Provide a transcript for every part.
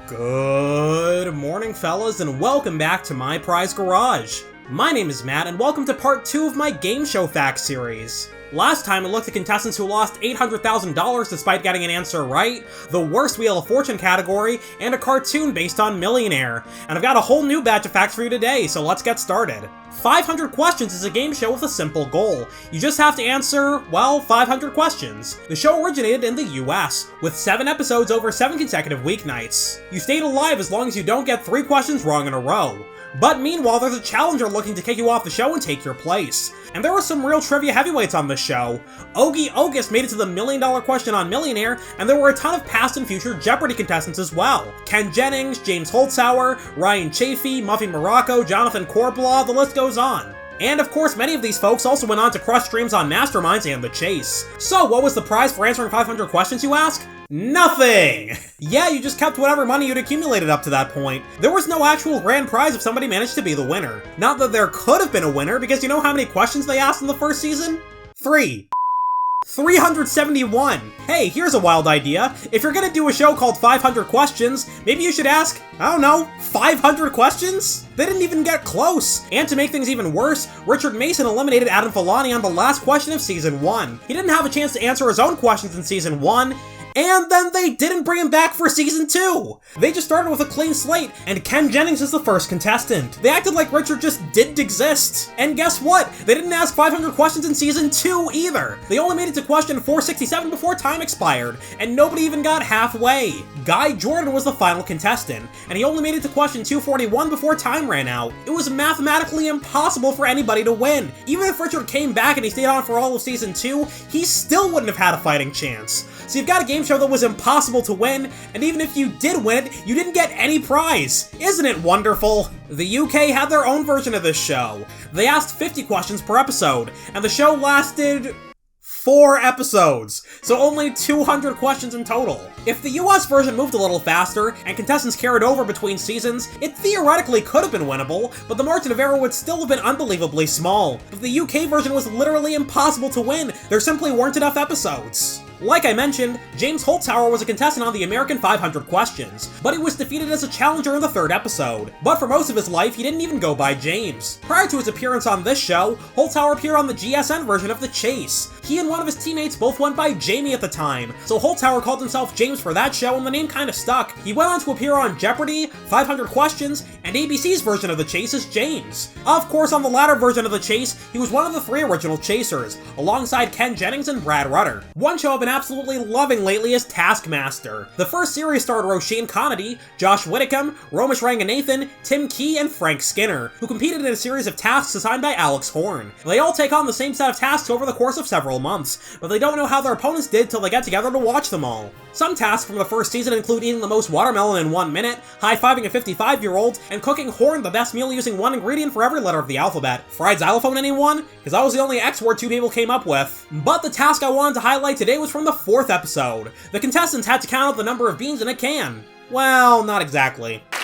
Good morning, fellas, and welcome back to My Prize Garage. My name is Matt, and welcome to part 2 of my Game Show Facts series. Last time I looked at contestants who lost $800,000 despite getting an answer right, the worst Wheel of Fortune category, and a cartoon based on Millionaire. And I've got a whole new batch of facts for you today, so let's get started. 500 Questions is a game show with a simple goal. You just have to answer, well, 500 questions. The show originated in the US, with 7 episodes over 7 consecutive weeknights. You stayed alive as long as you don't get 3 questions wrong in a row. But meanwhile, there's a challenger looking to kick you off the show and take your place. And there were some real trivia heavyweights on this show. Ogie Ogus made it to the $1 million question on Millionaire, and there were a ton of past and future Jeopardy contestants as well. Ken Jennings, James Holzhauer, Ryan Chafee, Muffy Morocco, Jonathan Corblaw, the list goes on. And of course, many of these folks also went on to crush streams on Masterminds and The Chase. So what was the prize for answering 500 questions, you ask? Nothing! Yeah, you just kept whatever money you'd accumulated up to that point. There was no actual grand prize if somebody managed to be the winner. Not that there could have been a winner, because you know how many questions they asked in the first season? 371! Hey, here's a wild idea. If you're gonna do a show called 500 Questions, maybe you should ask, I don't know, 500 questions? They didn't even get close! And to make things even worse, Richard Mason eliminated Adam Filani on the last question of Season 1. He didn't have a chance to answer his own questions in Season 1, and then they didn't bring him back for Season 2! They just started with a clean slate, and Ken Jennings is the first contestant. They acted like Richard just didn't exist. And guess what? They didn't ask 500 questions in Season 2 either! They only made it to question 467 before time expired, and nobody even got halfway. Guy Jordan was the final contestant, and he only made it to question 241 before time ran out. It was mathematically impossible for anybody to win. Even if Richard came back and he stayed on for all of Season 2, he still wouldn't have had a fighting chance. So you've got a game show that was impossible to win, and even if you did win it, you didn't get any prize. Isn't it wonderful? The UK had their own version of this show. They asked 50 questions per episode, and the show lasted 4 episodes, so only 200 questions in total. If the US version moved a little faster, and contestants carried over between seasons, it theoretically could have been winnable, but the margin of error would still have been unbelievably small. But the UK version was literally impossible to win. There simply weren't enough episodes. Like I mentioned, James Holzhauer was a contestant on the American 500 Questions, but he was defeated as a challenger in the 3rd episode. But for most of his life, he didn't even go by James. Prior to his appearance on this show, Holzhauer appeared on the GSN version of The Chase. He and one of his teammates both went by Jamie at the time, so Holzhauer called himself James for that show and the name kinda stuck. He went on to appear on Jeopardy, 500 Questions, and ABC's version of The Chase as James. Of course, on the latter version of The Chase, he was one of the 3 original chasers, alongside Ken Jennings and Brad Rutter. One show I've been absolutely loving lately is Taskmaster. The first series starred Roisin Kennedy, Josh Whitcomb, Romesh Ranganathan, Tim Key, and Frank Skinner, who competed in a series of tasks assigned by Alex Horn. They all take on the same set of tasks over the course of several months, but they don't know how their opponents did till they get together to watch them all. Some tasks from the first season include eating the most watermelon in 1 minute, high-fiving a 55-year-old, and cooking Horn the best meal using 1 ingredient for every letter of the alphabet. Fried xylophone, anyone? Because that was the only X word 2 people came up with. But the task I wanted to highlight today was from the 4th episode. The contestants had to count out the number of beans in a can. Well, not exactly. 3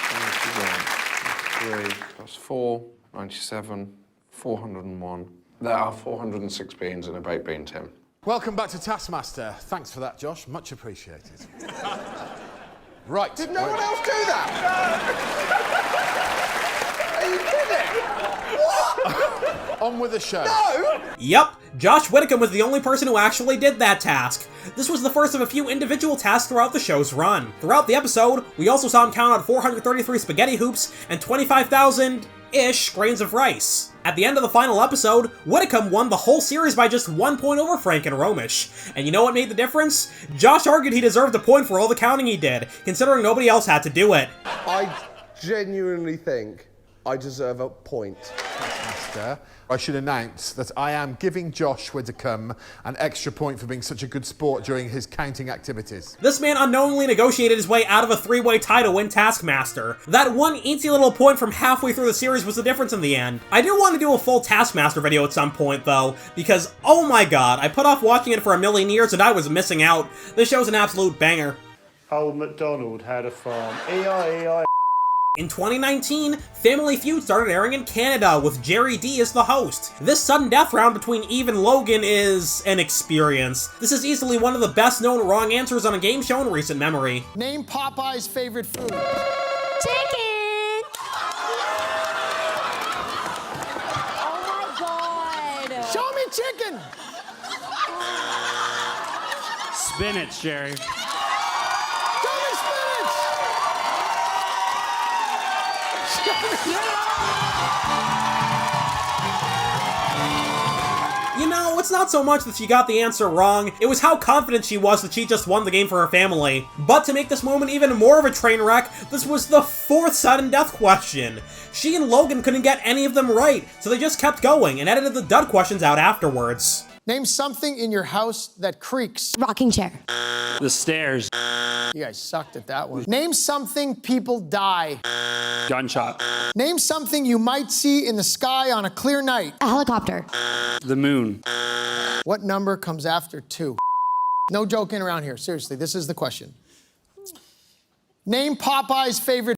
plus 4, 97, 401. There are 406 beans in a baked bean tin. Welcome back to Taskmaster. Thanks for that, Josh. Much appreciated. Right. Did no one else do that? Are you kidding? What? On with the show. No! Yup, Josh Whitcomb was the only person who actually did that task. This was the first of a few individual tasks throughout the show's run. Throughout the episode, we also saw him count out 433 spaghetti hoops and 25,000-ish grains of rice. At the end of the final episode, Whitcomb won the whole series by just 1 point over Frank and Romesh. And you know what made the difference? Josh argued he deserved a point for all the counting he did, considering nobody else had to do it. I genuinely think I deserve a point. Taskmaster. I should announce that I am giving Josh Whitcomb an extra point for being such a good sport during his counting activities. This man unknowingly negotiated his way out of a 3-way tie to win Taskmaster. That one eensy little point from halfway through the series was the difference in the end. I do want to do a full Taskmaster video at some point though, because oh my god, I put off watching it for a million years and I was missing out. This show's an absolute banger. Old MacDonald had a farm. E-I-E-I. In 2019, Family Feud started airing in Canada with Jerry D as the host. This sudden death round between Eve and Logan is an experience. This is easily one of the best known wrong answers on a game show in recent memory. Name Popeye's favorite food. Chicken! Oh my god! Show me chicken! Spinach, Jerry. Show me spinach! You know, it's not so much that she got the answer wrong, it was how confident she was that she just won the game for her family. But to make this moment even more of a train wreck, this was the 4th sudden death question. She and Logan couldn't get any of them right, so they just kept going and edited the dud questions out afterwards. Name something in your house that creaks. Rocking chair. The stairs. You guys sucked at that one. Name something people die. Gunshot. Name something you might see in the sky on a clear night. A helicopter. The moon. What number comes after 2? No joking around here. Seriously, this is the question. Name Popeye's favorite.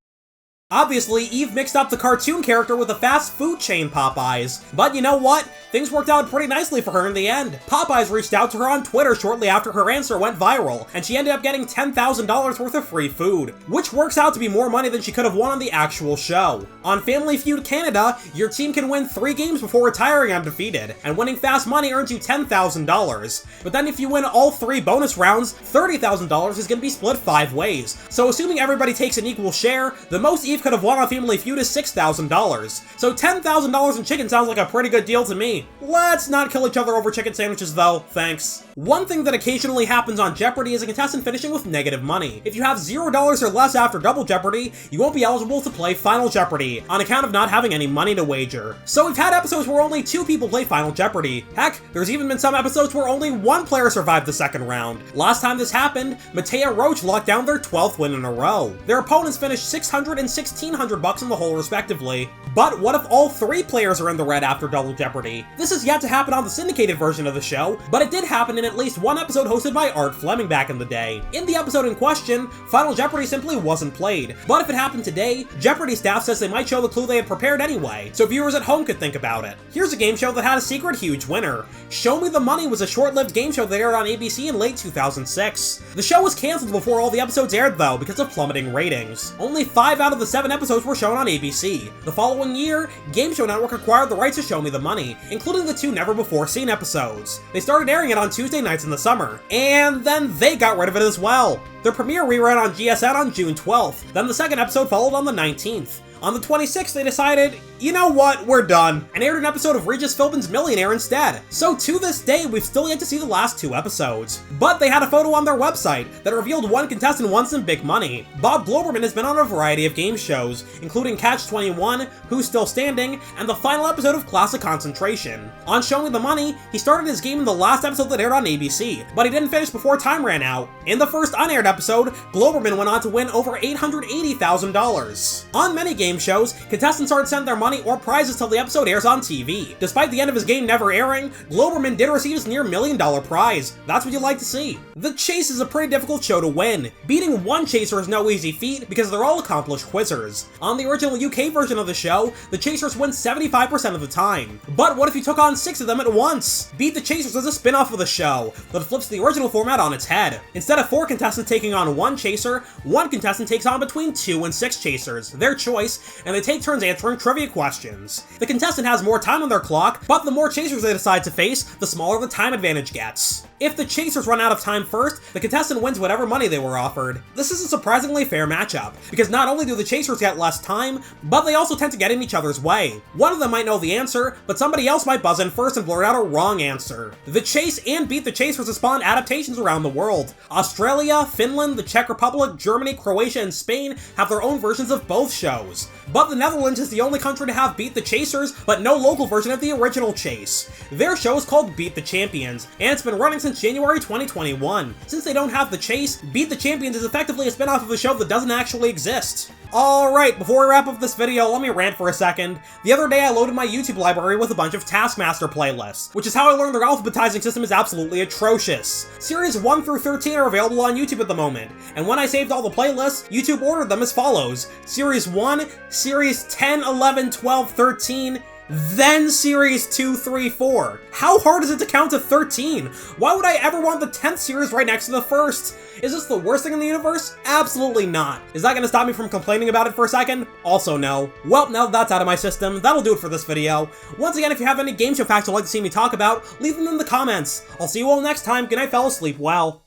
Obviously, Eve mixed up the cartoon character with the fast food chain Popeyes. But you know what? Things worked out pretty nicely for her in the end. Popeyes reached out to her on Twitter shortly after her answer went viral, and she ended up getting $10,000 worth of free food, which works out to be more money than she could have won on the actual show. On Family Feud Canada, your team can win 3 games before retiring undefeated, and winning fast money earns you $10,000. But then if you win all 3 bonus rounds, $30,000 is going to be split 5 ways. So assuming everybody takes an equal share, the most Eve could have won on Family Feud is $6,000. So $10,000 in chicken sounds like a pretty good deal to me. Let's not kill each other over chicken sandwiches though, thanks. One thing that occasionally happens on Jeopardy is a contestant finishing with negative money. If you have $0 or less after Double Jeopardy, you won't be eligible to play Final Jeopardy, on account of not having any money to wager. So we've had episodes where only 2 people play Final Jeopardy. Heck, there's even been some episodes where only 1 player survived the second round. Last time this happened, Matea Roach locked down their 12th win in a row. Their opponents finished $600 and $1,600 in the hole respectively. But what if all 3 players are in the red after Double Jeopardy? This is yet to happen on the syndicated version of the show, but it did happen in at least one episode hosted by Art Fleming back in the day. In the episode in question, Final Jeopardy simply wasn't played, but if it happened today, Jeopardy staff says they might show the clue they had prepared anyway, so viewers at home could think about it. Here's a game show that had a secret huge winner. Show Me the Money was a short-lived game show that aired on ABC in late 2006. The show was cancelled before all the episodes aired though, because of plummeting ratings. Only 5 out of the 7 episodes were shown on ABC. The following year, Game Show Network acquired the rights to Show Me the Money, including the 2 never-before-seen episodes. They started airing it on Tuesday nights in the summer, and then they got rid of it as well. Their premiere reran on GSN on June 12th, then the second episode followed on the 19th. On the 26th, they decided, you know what, we're done, and aired an episode of Regis Philbin's Millionaire instead. So to this day, we've still yet to see the last 2 episodes. But they had a photo on their website that revealed one contestant won some big money. Bob Globerman has been on a variety of game shows, including Catch 21, Who's Still Standing, and the final episode of Classic Concentration. On Show Me the Money, he started his game in the last episode that aired on ABC, but he didn't finish before time ran out. In the first unaired episode, Globerman went on to win over $880,000. On many game shows, contestants aren't sent their money or prizes till the episode airs on TV. Despite the end of his game never airing, Globerman did receive his near $1 million prize. That's what you'd like to see. The Chase is a pretty difficult show to win. Beating one chaser is no easy feat because they're all accomplished quizzers. On the original UK version of the show, the chasers win 75% of the time. But what if you took on 6 of them at once? Beat the Chasers is a spin-off of the show that flips the original format on its head. Instead of 4 contestants taking on 1 chaser, 1 contestant takes on between 2 and 6 chasers, their choice, and they take turns answering trivia questions. The contestant has more time on their clock, but the more chasers they decide to face, the smaller the time advantage gets. If the chasers run out of time first, the contestant wins whatever money they were offered. This is a surprisingly fair matchup, because not only do the chasers get less time, but they also tend to get in each other's way. One of them might know the answer, but somebody else might buzz in first and blurt out a wrong answer. The Chase and Beat the Chasers have spawned adaptations around the world. Australia, Finland, the Czech Republic, Germany, Croatia, and Spain have their own versions of both shows. But the Netherlands is the only country to have Beat the Chasers, but no local version of the original Chase. Their show is called Beat the Champions, and it's been running since since January 2021. Since they don't have The Chase, Beat the Champions is effectively a spin-off of a show that doesn't actually exist. Alright, before we wrap up this video, let me rant for a second. The other day I loaded my YouTube library with a bunch of Taskmaster playlists, which is how I learned their alphabetizing system is absolutely atrocious. Series 1 through 13 are available on YouTube at the moment, and when I saved all the playlists, YouTube ordered them as follows: Series 1, Series 10, 11, 12, 13, then Series 2, 3, 4. How hard is it to count to 13? Why would I ever want the 10th series right next to the first? Is this the worst thing in the universe? Absolutely not. Is that gonna stop me from complaining about it for a second? Also no. Well, now that that's out of my system, that'll do it for this video. Once again, if you have any game show facts you'd like to see me talk about, leave them in the comments. I'll see you all next time. Good night, fellas. Sleep well.